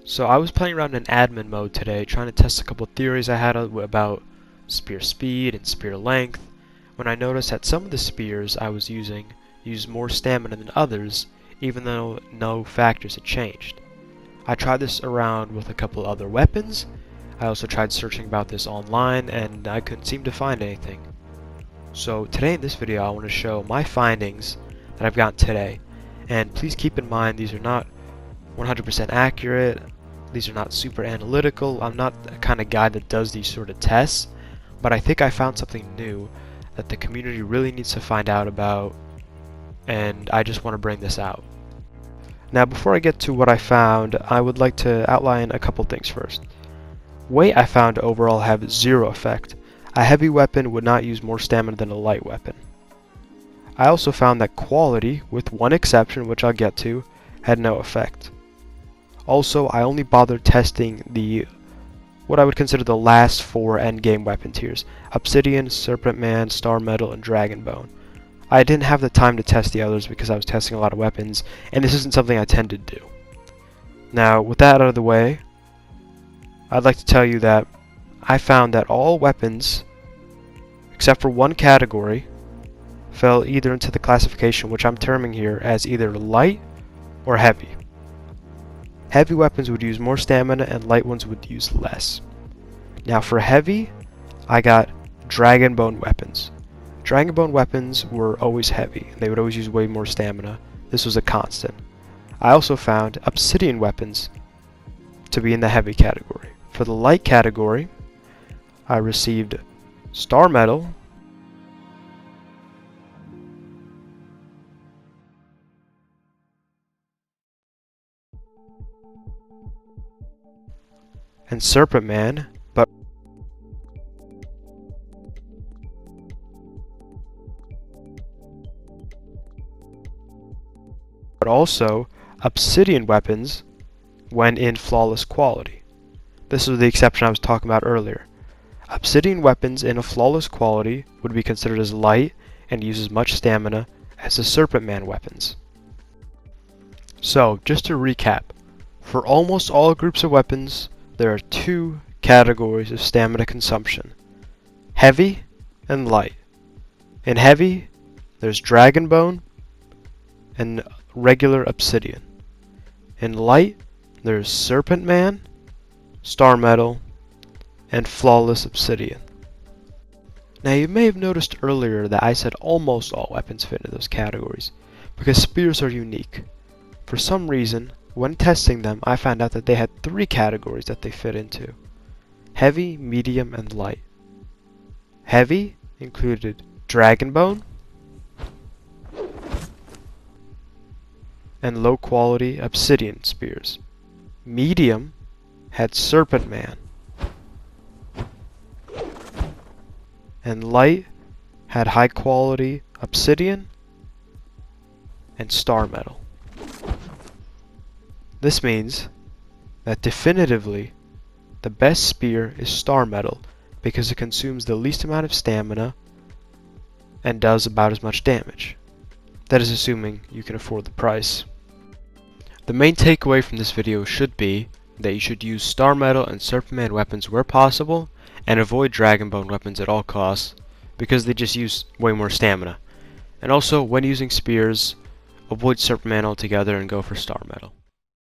So I was playing around in admin mode today, trying to test a couple theories I had about spear speed and spear length, when I noticed that some of the spears I was using used more stamina than others, even though no factors had changed. I tried this around with a couple other weapons. I also tried searching about this online, and I couldn't seem to find anything. So today in this video I want to show my findings that I've gotten today, and please keep in mind these are not 100% accurate, these are not super analytical. I'm not the kind of guy that does these sort of tests, but I think I found something new that the community really needs to find out about, and I just want to bring this out. Now before I get to what I found, I would like to outline a couple things first. Weight I found to overall have zero effect. A heavy weapon would not use more stamina than a light weapon. I also found that quality, with one exception which I'll get to, had no effect. Also, I only bothered testing what I would consider the last four endgame weapon tiers: Obsidian, Serpent Man, Star Metal, and Dragon Bone. I didn't have the time to test the others because I was testing a lot of weapons, and this isn't something I tend to do. Now, with that out of the way, I'd like to tell you that I found that all weapons, except for one category, fell either into the classification which I'm terming here as either light or heavy. Heavy weapons would use more stamina and light ones would use less. Now for heavy, I got Dragon Bone weapons. Dragon Bone weapons were always heavy. They would always use way more stamina. This was a constant. I also found Obsidian weapons to be in the heavy category. For the light category, I received Star Metal, and Serpent Man, but also Obsidian weapons when in flawless quality. This was the exception I was talking about earlier. Obsidian weapons in a flawless quality would be considered as light and use as much stamina as the Serpent Man weapons. So, just to recap, for almost all groups of weapons, there are two categories of stamina consumption: heavy and light. In heavy, there's Dragon Bone and regular Obsidian. In light, there's Serpent Man, Star Metal, and Flawless Obsidian. Now you may have noticed earlier that I said almost all weapons fit into those categories, because spears are unique. For some reason, when testing them, I found out that they had three categories that they fit into: heavy, medium, and light. Heavy included Dragon Bone and low quality Obsidian spears. Medium had Serpent Man, and light had high quality Obsidian and Star Metal. This means that definitively the best spear is Star Metal because it consumes the least amount of stamina and does about as much damage. That is assuming you can afford the price. The main takeaway from this video should be that you should use Star Metal and Serpent Man weapons where possible and avoid Dragon Bone weapons at all costs because they just use way more stamina. And also, when using spears, avoid Serpent Man altogether and go for Star Metal.